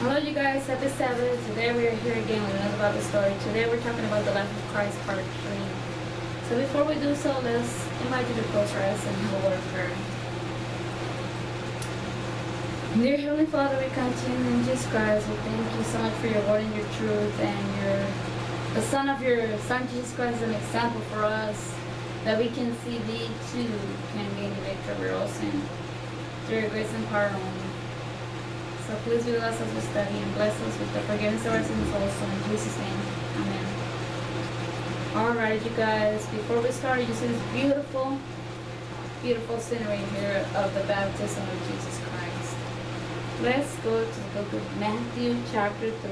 Hello you guys, happy Sabbath. Today we are here again with another Bible story. Today we're talking about the life of Christ part 3. So before we do so, let's invite you to close your eyes and have a word of prayer. Dear Heavenly Father, we come to you in the name of Jesus Christ. We thank you so much for your word and your truth, and the Son of your Son Jesus Christ is an example for us that we can see thee too can gain the victory over all sin through your grace and power only. So please be with us as we study and bless us with the forgiveness of our sins also. In Jesus' name, amen. Alright, you guys, before we start, you see this beautiful, beautiful scenery here of the baptism of Jesus Christ. Let's go to the book of Matthew chapter 3.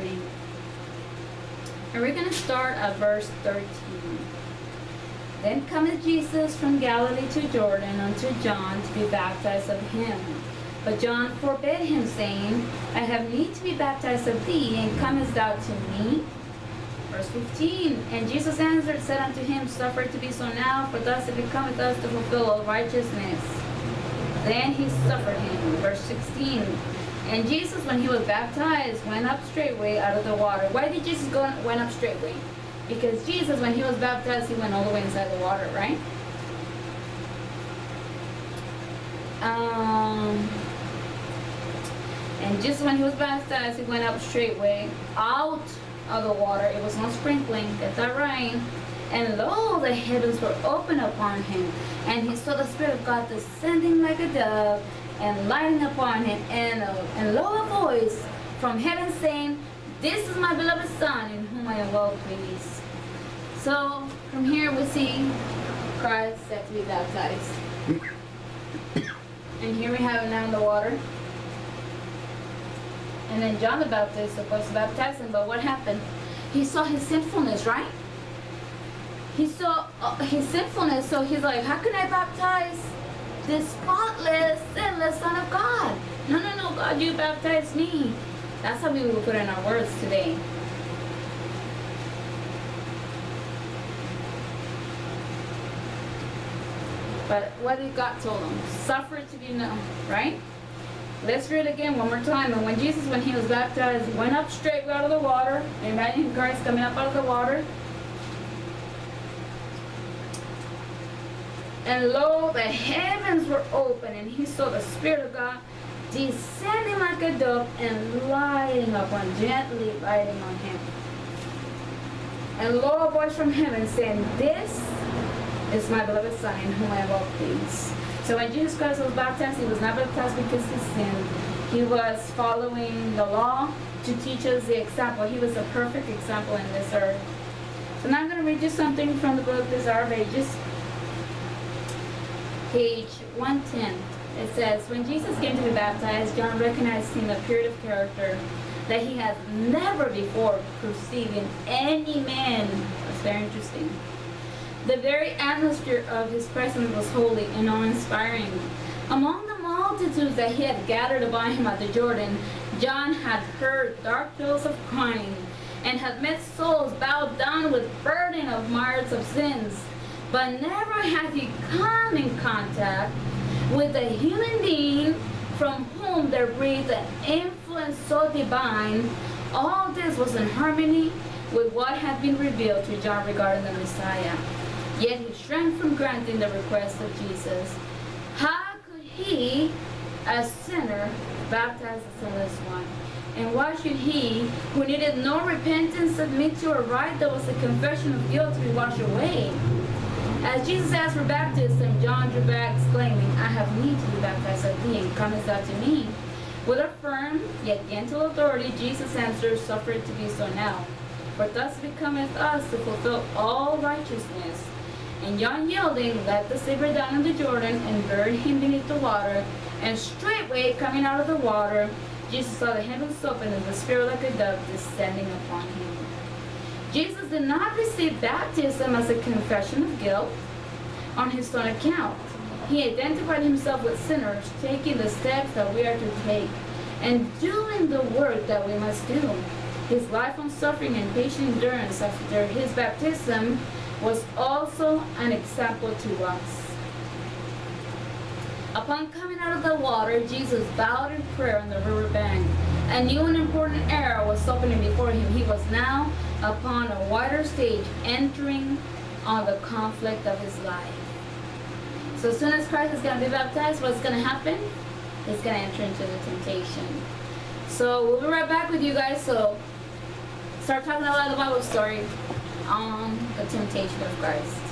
And we're going to start at verse 13. Then cometh Jesus from Galilee to Jordan unto John to be baptized of him. But John forbade him, saying, I have need to be baptized of thee, and comest thou to me? Verse 15. And Jesus answered, said unto him, Suffer it to be so now, for thus it becometh us to fulfill all righteousness. Then he suffered him. Verse 16. And Jesus, when he was baptized, went up straightway out of the water. Why did Jesus went up straightway? Because Jesus, when he was baptized, he went all the way inside the water, right? And just when he was baptized, he went up straightway out of the water. It was not sprinkling, get that right. And lo, the heavens were opened upon him, and he saw the Spirit of God descending like a dove and lighting upon him. And lo, a voice from heaven saying, This is my beloved Son, in whom I am well pleased. So from here we see Christ set to be baptized. And here we have him now in the water. And then John the Baptist supposed to baptize him, but what happened? He saw his sinfulness, right? He saw his sinfulness, so he's like, how can I baptize this spotless, sinless Son of God? No, God, you baptize me. That's how we will put in our words today. But what did God told him? Suffer it to be known, right? Let's read it again one more time. And when Jesus, when he was baptized, went up straight out of the water. Imagine Christ coming up out of the water. And lo, the heavens were open, and he saw the Spirit of God descending like a dove and gently lighting on him. And lo, a voice from heaven saying, This is my beloved Son, in whom I am well pleased. So when Jesus Christ was baptized, he was not baptized because he sinned. He was following the law to teach us the example. He was a perfect example in this earth. So now I'm going to read you something from the book Desire of Ages, page 110. It says, when Jesus came to be baptized, John recognized him a period of character that he had never before perceived in any man. That's very interesting. The very atmosphere of his presence was holy and awe-inspiring. Among the multitudes that he had gathered about him at the Jordan, John had heard dark tales of crying, and had met souls bowed down with burden of marks of sins. But never had he come in contact with a human being from whom there breathed an influence so divine. All this was in harmony with what had been revealed to John regarding the Messiah. Yet he shrank from granting the request of Jesus. How could he, a sinner, baptize the sinless one? And why should he, who needed no repentance, submit to a rite that was a confession of guilt to be washed away? As Jesus asked for baptism, John drew back, exclaiming, I have need to be baptized of thee, and comest thou to me? With a firm, yet gentle authority, Jesus answered, Suffer it to be so now. For thus becometh us to fulfill all righteousness. And John, yielding, let the Savior down in the Jordan, and buried him beneath the water. And straightway, coming out of the water, Jesus saw the heavens open, and the Spirit like a dove descending upon him. Jesus did not receive baptism as a confession of guilt on his own account. He identified himself with sinners, taking the steps that we are to take, and doing the work that we must do. His life of suffering and patient endurance after his baptism was also an example to us. Upon coming out of the water, Jesus bowed in prayer on the river bank. A new and important era was opening before him. He was now upon a wider stage, entering on the conflict of his life. So as soon as Christ is going to be baptized, what's going to happen? He's going to enter into the temptation. So we'll be right back with you guys. So start talking about the Bible story on the temptation of Christ.